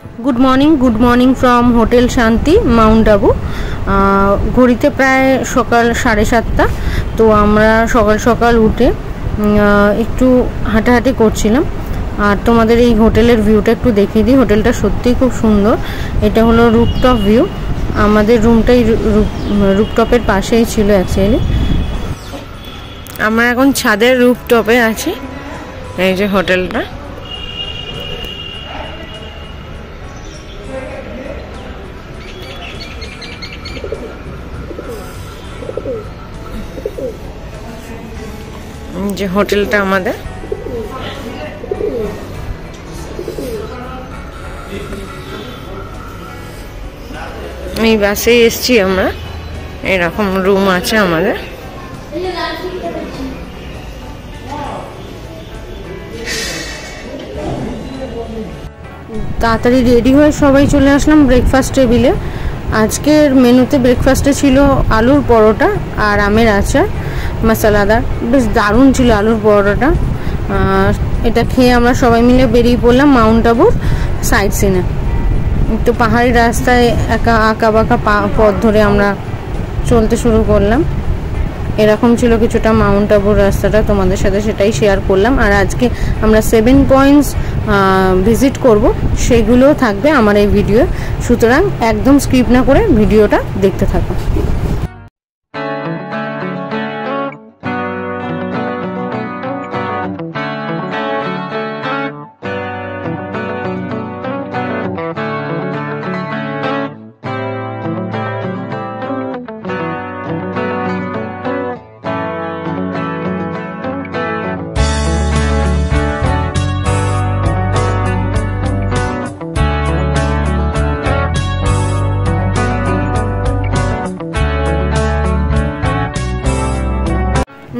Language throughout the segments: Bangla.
Good morning from hotel Shanti Mount Abu. घड़ीते प्राय सकाल 7:30। तो आमरा सकाल सकाल उठे एकटू हाঁটাহাঁটি করছিলাম। আর তোমাদের এই হোটেলের ভিউটা একটু দেখিয়ে দিই। হোটেলটা সত্যিই খুব সুন্দর। এটা হলো রুফটপ ভিউ। আমাদের রুমটাই রুফটপের পাশেই ছিল অ্যাকচুয়ালি। আমরা এখন ছাদের রুফটপে আছি। এই যে হোটেলটা। যে হোটেলটা আমাদের এই বাসে এসেছি আমরা। এরকম রুম আছে আমাদের। তাড়াতাড়ি রেডি হয়ে সবাই চলে আসলাম ব্রেকফাস্ট টেবিলে। আজকের মেনুতে ব্রেকফাস্টে ছিল আলুর পরোটা আর আমের আচার মশলাদার। বেশ দারুণ ছিল আলুর পরোটাটা। এটা খেয়ে আমরা সবাই মিলে বেরিয়ে পড়লাম মাউন্ট আবুর সাইট সিনে। তো পাহাড়ি রাস্তায় আঁকা বাঁকা পথ ধরে আমরা চলতে শুরু করলাম। এরকম ছিল কিছুটা মাউন্ট আবুর রাস্তাটা, তোমাদের সাথে সেটাই শেয়ার করলাম। আর আজকে আমরা 7 পয়েন্টস ভিজিট করব, সেগুলোও থাকবে আমার এই ভিডিও। সুতরাং একদম স্কিপ না করে ভিডিওটা দেখতে থাকো।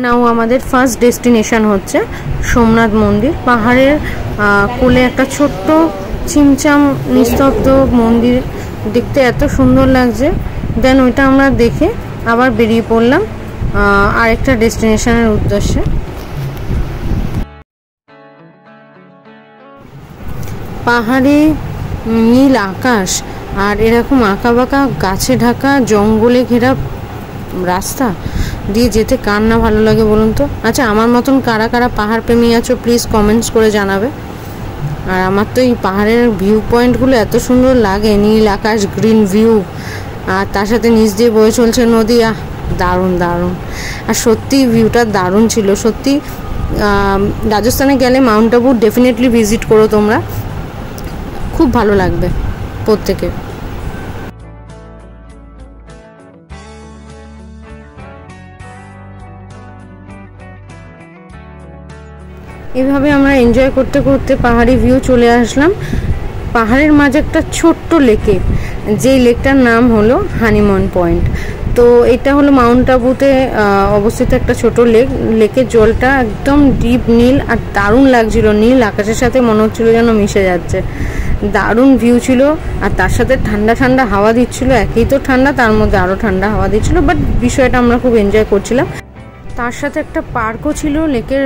নাও আমাদের ফার্স্ট ডেস্টিনেশন হচ্ছে সোমনাথ মন্দির। পাহাড়ের কোলে একটা ছোট্ট ছিমছাম নিস্তব্ধ মন্দির, দেখতে এত সুন্দর লাগছে। দেন ওইটা আমরা দেখে আবার বেরিয়ে পড়লাম আরেকটা ডেস্টিনেশনের উদ্দেশ্যে। পাহাড়ে নীল আকাশ আর এরকম আঁকা বাঁকা গাছে ঢাকা জঙ্গলে ঘেরা রাস্তা দিয়ে যেতে কার না ভালো লাগে বলুন তো। আচ্ছা, আমার মতন কারা কারা পাহাড় প্রেমী আছো প্লিজ কমেন্টস করে জানাবে। আর আমার তো এই পাহাড়ের ভিউ পয়েন্টগুলো এত সুন্দর লাগে, নীল আকাশ, গ্রিন ভিউ, আর তার সাথে নিচ দিয়ে বয়ে চলছে নদী। দারুণ দারুণ। আর সত্যি ভিউটা দারুণ ছিল। সত্যি রাজস্থানে গেলে মাউন্ট আবু ডেফিনেটলি ভিজিট করো তোমরা, খুব ভালো লাগবে প্রত্যেকের। এভাবে আমরা এনজয় করতে করতে পাহাড়ি ভিউ চলে আসলাম পাহাড়ের মাঝে একটা ছোট্ট লেকে, যেই লেকটার নাম হলো হানিমুন পয়েন্ট। তো এটা হলো মাউন্ট আবুতে অবস্থিত একটা ছোট লেক। লেকের জলটা একদম ডিপ নীল আর দারুণ লাগছিল। নীল আকাশের সাথে মনে হচ্ছিল যেন মিশে যাচ্ছে। দারুণ ভিউ ছিল। আর তার সাথে ঠান্ডা ঠান্ডা হাওয়া দিচ্ছিল। একই তো ঠান্ডা, তার মধ্যে আরও ঠান্ডা হাওয়া দিচ্ছিল। বাট বিষয়টা আমরা খুব এনজয় করছিলাম। তার সাথে একটা পার্কও ছিল লেকের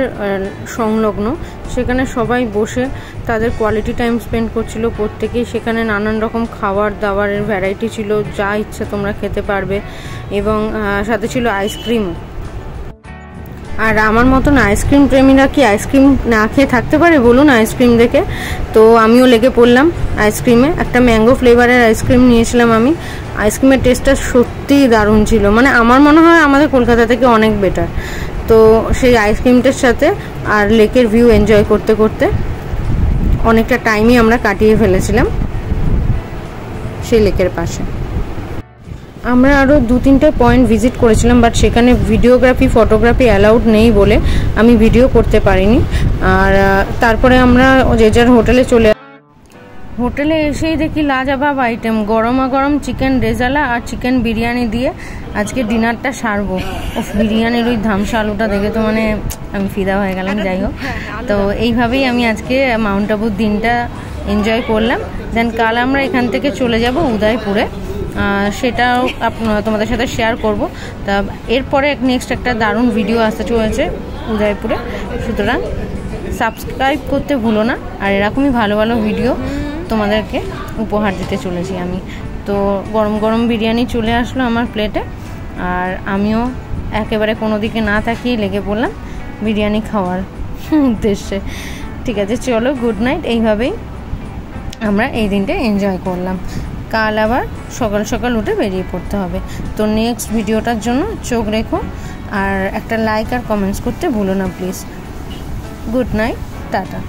সংলগ্ন। সেখানে সবাই বসে তাদের কোয়ালিটি টাইম স্পেন্ড করছিল প্রত্যেকেই। সেখানে নানান রকম খাবার দাবারের ভ্যারাইটি ছিল, যা ইচ্ছা তোমরা খেতে পারবে। এবং সাথে ছিল আইসক্রিমও। আর আমার মতন আইসক্রিম প্রেমীরা কি আইসক্রিম না খেয়ে থাকতে পারে বলুন আইসক্রিম দেখে? তো আমিও লেগে পড়লাম আইসক্রিমে। একটা ম্যাঙ্গো ফ্লেভারের আইসক্রিম নিয়েছিলাম আমি। আইসক্রিমের টেস্টটা সত্যিই দারুণ ছিল, মানে আমার মনে হয় আমাদের কলকাতা থেকে অনেক বেটার। তো সেই আইসক্রিমটার সাথে আর লেকের ভিউ এনজয় করতে করতে অনেকটা টাইমই আমরা কাটিয়ে ফেলেছিলাম সেই লেকের পাশে। আমরা আরও 2-3টে পয়েন্ট ভিজিট করেছিলাম, বাট সেখানে ভিডিওগ্রাফি ফটোগ্রাফি অ্যালাউড নেই বলে আমি ভিডিও করতে পারিনি। আর তারপরে আমরা যে যার হোটেলে হোটেলে এসেই দেখি লাজবাব আইটেম, গরমা গরম চিকেন রেজালা আর চিকেন বিরিয়ানি দিয়ে আজকে ডিনারটা সারবো। ও বিরিয়ানির ওই ধামসা আলুটা দেখে তো মানে আমি ফিদা হয়ে গেলাম। যাই হোক, তো এইভাবেই আমি আজকে মাউন্ট আবুর দিনটা এনজয় করলাম। দেন কাল আমরা এখান থেকে চলে যাব উদয়পুরে। সেটাও তোমাদের সাথে শেয়ার করব। তা এরপরে নেক্সট একটা দারুণ ভিডিও আসতে চলেছে উদয়পুরে। সুতরাং সাবস্ক্রাইব করতে ভুলো না। আর এরকমই ভালো ভালো ভিডিও তোমাদেরকে উপহার দিতে চলেছি আমি। তো গরম গরম বিরিয়ানি চলে আসলো আমার প্লেটে, আর আমিও একেবারে কোনো দিকে না তাকিয়ে লেগে পড়লাম বিরিয়ানি খাওয়ার উদ্দেশ্যে। ঠিক আছে, চলো গুড নাইট। এইভাবেই আমরা এই দিনটা এনজয় করলাম। কাল আবার সকাল সকাল উঠে বেরিয়ে পড়তে হবে। তো নেক্সট ভিডিওটার জন্য চোখ রেখো, আর একটা লাইক আর কমেন্টস করতে ভুলো না প্লিজ। Good night, tata.